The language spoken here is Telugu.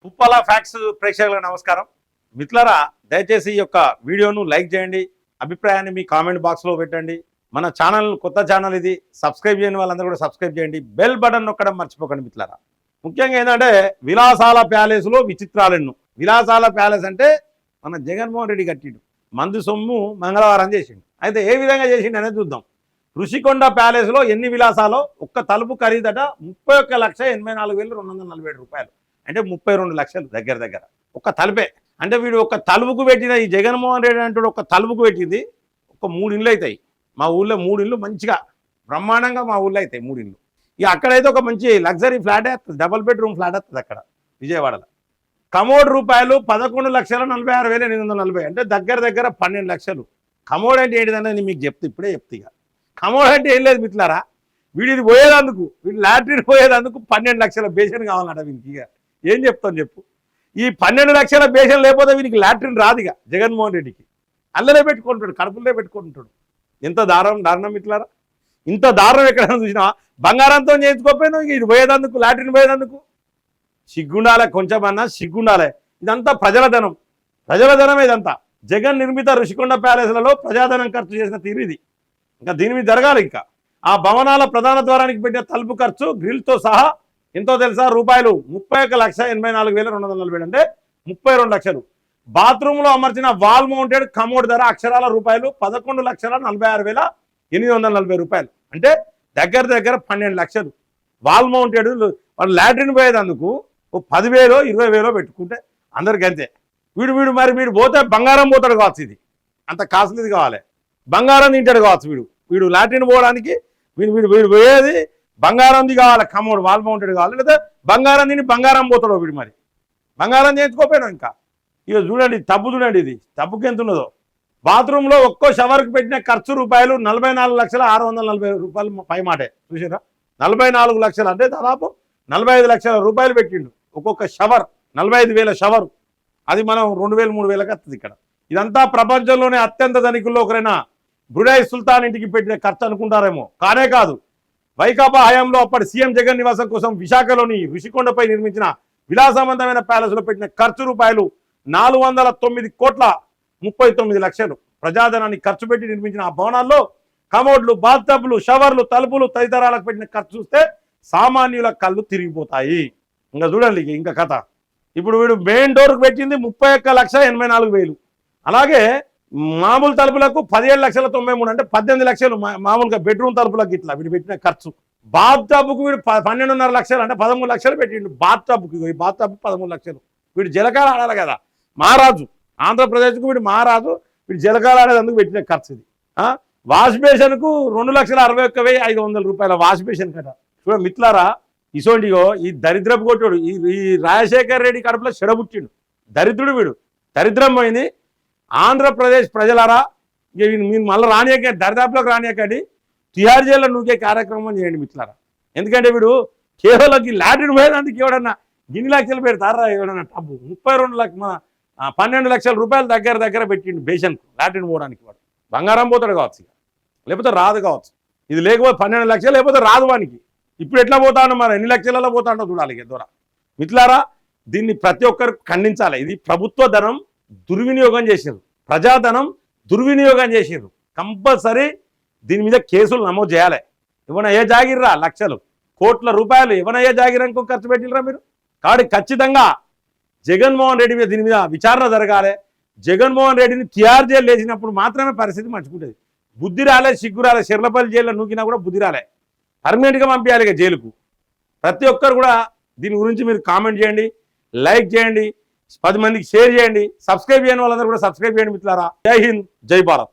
పుప్పాల ఫ్యాక్ట్స్ ప్రేక్షకులకు నమస్కారం. మిత్రులారా, దయచేసి ఈ యొక్క వీడియోను లైక్ చేయండి, అభిప్రాయాన్ని మీ కామెంట్ బాక్స్లో పెట్టండి. మన ఛానల్ కొత్త ఛానల్ ఇది, సబ్స్క్రైబ్ చేయని వాళ్ళందరూ కూడా సబ్స్క్రైబ్ చేయండి, బెల్ బటన్ నొక్కడం మర్చిపోకండి. మిత్రులారా, ముఖ్యంగా ఏంటంటే విలాసాల ప్యాలెస్లో విచిత్రాలెన్నో. విలాసాల ప్యాలెస్ అంటే మన జగన్మోహన్ రెడ్డి కట్టిండు, మందు సొమ్ము మంగళవారం చేసిండు. అయితే ఏ విధంగా చేసిండు అనేది చూద్దాం. ఋషికొండ ప్యాలెస్లో ఎన్ని విలాసాలో ఒక్క తలుపు ఖరీదట 31,84,247 రూపాయలు, అంటే 32 లక్షలు దగ్గర దగ్గర ఒక్క తలుపే. అంటే వీడు ఒక తలుపుకు పెట్టిన ఈ జగన్మోహన్ రెడ్డి అంటే ఒక తలుపుకు పెట్టింది ఒక 3 ఇండ్లు అవుతాయి. మా ఊళ్ళో 3 ఇండ్లు మంచిగా బ్రహ్మాండంగా మా ఊళ్ళో అవుతాయి 3 ఇండ్లు. ఇక అక్కడైతే ఒక మంచి లగ్జరీ ఫ్లాటే వస్తుంది, డబుల్ బెడ్రూమ్ ఫ్లాట్ వస్తుంది అక్కడ విజయవాడలో. కమోడ్ రూపాయలు 11,46,840, అంటే దగ్గర దగ్గర 12 లక్షలు. కమోడ్ అంటే ఏంటిదంటే మీకు ఇప్పుడే చెప్తా. కమోడ్ అంటే ఏం లేదు మిత్రులారా, వీడిది పోయేదందుకు, వీడి లాటరీని పోయేదందుకు 12 లక్షల బేషన్ కావాలన్నట వీనికి. ఇక ఏం చెప్తాను చెప్పు. ఈ 12 లక్షల బేషన్ లేకపోతే వీనికి లాటరీని రాదుగా జగన్మోహన్ రెడ్డికి. అల్లనే పెట్టుకుంటాడు, కడుపులనే పెట్టుకుంటాడు. ఎంత దారుణం మిత్రులారా. ఇంత దారుణం ఎక్కడైనా చూసినా బంగారంతో చేయించుకోకపోయినా ఇది పోయేదందుకు, లాటరీని పోయేదందుకు. సిగ్గుండాలే, కొంచెమన్నా సిగ్గుండాలే. ఇదంతా ప్రజల ధనం ఇదంతా. జగన్ నిర్మిత ఋషికొండ ప్యాలెస్లలో ప్రజాధనం ఖర్చు చేసిన తీరు ఇది. ఇంకా దీని మీద జరగాలి. ఇంకా ఆ భవనాల ప్రధాన ద్వారానికి పెట్టిన తలుపు ఖర్చు గ్రిల్తో సహా ఎంతో తెలుసా? రూపాయలు 31,84,247, అంటే 32 లక్షలు. బాత్రూంలో అమర్చిన వాల్ మౌంటెడ్ కమోడ్ ధర అక్షరాల రూపాయలు 11,46,840 రూపాయలు, అంటే దగ్గర దగ్గర 12 లక్షలు. వాల్ మౌంటెడ్ వాళ్ళు లాట్రిన్ పోయేదందుకు 10,000 20,000 పెట్టుకుంటే అందరికి అంతే. వీడు పోతే బంగారం పోతాడు కావచ్చు. ఇది అంత కాస్ట్లీది కావాలి, బంగారం తింటాడు కావచ్చు. వీడు లాట్రిన్ పోవడానికి వీడు పోయేది బంగారంది కావాలి, కమోడ్ వాల్ మౌంటెడ్ కావాలి. లేదా బంగారం తిని బంగారం పోతాడు వీడు. మరి బంగారం చేయించుకోపోయాడు. ఇంకా ఇక చూడండి టబ్బు, చూడండి ఇది టబ్బుకి ఎంత ఉన్నదో. బాత్రూంలో ఒక్కో షవర్కి పెట్టిన ఖర్చు రూపాయలు 44,640 రూపాయలు పై మాటే. చూసారా, 44 లక్షలు, అంటే దాదాపు 45 లక్షల రూపాయలు పెట్టిండు ఒక్కొక్క షవర్. 45,000 షవరు, అది మనం 2,000 3,000కి వస్తుంది ఇక్కడ. ఇదంతా ప్రపంచంలోనే అత్యంత ధనికుల్లో ఒకరైనా బ్రునై సుల్తాన్ ఇంటికి పెట్టిన ఖర్చు అనుకుంటారేమో, కానే కాదు. వైకాపా హయాంలో అప్పటి సీఎం జగన్ నివాసం కోసం విశాఖలోని ఋషికొండపై నిర్మించిన విలాసవంతమైన ప్యాలెస్లో పెట్టిన ఖర్చు రూపాయలు 409,39 లక్షలు. ప్రజాధనాన్ని ఖర్చు పెట్టి నిర్మించిన ఆ భవనాల్లో కమోడ్లు, బాత్టబ్లు, షవర్లు, తలుపులు తదితరాలకు పెట్టిన ఖర్చు చూస్తే సామాన్యుల కళ్ళు తిరిగిపోతాయి. ఇంకా చూడండి ఇంకా కథ. ఇప్పుడు వీడు మెయిన్ డోర్కి పెట్టింది 31,84,000. అలాగే మామూలు తలుపులకు 17,93,000, అంటే 18 లక్షలు మామూలుగా బెడ్రూమ్ తలుపులకు ఇట్లా వీడు పెట్టిన ఖర్చు. బాత్ టబ్కు వీడు 12.5 లక్షలు, అంటే 13 లక్షలు పెట్టిండు బాత్ టబ్కి. ఈ బాత్ టబ్ 13 లక్షలు. వీడు జలకాల ఆడాలి కదా, మహారాజు. ఆంధ్రప్రదేశ్కు వీడు మహారాజు, వీడు జలకాల ఆడేందుకు పెట్టిన ఖర్చు ఇది. వాష్ బేషన్కు 2,61,500 రూపాయల వాష్ బేషన్ కట. చూడ మిత్రులారా, ఇసోంటిగో ఈ దరిద్రపు కొట్టుడు ఈ రాజశేఖర్ రెడ్డి కడుపులో చెడబుట్టిండు. దరిద్రుడు వీడు, దరిద్రం పోయింది. ఆంధ్రప్రదేశ్ ప్రజలారా, మీరు మళ్ళీ రానియక, దరిదాపులోకి రానియకండి, తిహార్ జైల్లో నూకే కార్యక్రమం చేయండి మిత్రులారా. ఎందుకంటే వీడు కేవలం ఈ లాటరీని పోయేదానికి ఎవడన్నా గిన్ని లక్షలు పెడతారా? ఎవడన్నా టబ్బు 12 లక్షల రూపాయలు దగ్గర దగ్గర పెట్టిండు బేషన్కు లాటరీని పోవడానికి. వాడు బంగారం పోతాడు కావచ్చు, లేకపోతే రాదు కావచ్చు. ఇది లేకపోతే 12 లక్షలు, లేకపోతే రాదు వానికి. ఇప్పుడు ఎట్లా పోతాడో, మరి ఎన్ని లక్షలలో పోతాడో చూడాలి. ద్వారా మిత్రులారా, దీన్ని ప్రతి ఒక్కరు ఖండించాలి. ఇది ప్రభుత్వ ధనం దుర్వినియోగం చేసారు, ప్రజాధనం దుర్వినియోగం చేసారు. కంపల్సరీ దీని మీద కేసులు నమోదు చేయాలి. ఏమైనా ఏ జాగిర్రా లక్షలు కోట్ల రూపాయలు ఏమైనా ఏ జాగిరంకో ఖర్చు పెట్టినరా మీరు? కాబట్టి ఖచ్చితంగా జగన్మోహన్ రెడ్డి మీద దీని మీద విచారణ జరగాలి. జగన్మోహన్ రెడ్డిని తిహార్ జైలు వేసినప్పుడు మాత్రమే పరిస్థితి మంచుకుంటుంది. బుద్ధి రాలే, సిగ్గు రాలే. షెర్లపల్లి జైల్లో నూకినా కూడా బుద్ధి రాలే. పర్మనెంట్గా పంపించాలి ఇక జైలుకు. ప్రతి ఒక్కరు కూడా దీని గురించి మీరు కామెంట్ చేయండి, లైక్ చేయండి, 10 మందికి షేర్ చేయండి. సబ్స్క్రైబ్ చేయని వాళ్ళందరూ కూడా సబ్స్క్రైబ్ చేయండి మిత్రులారా. జై హింద్, జై భారత్.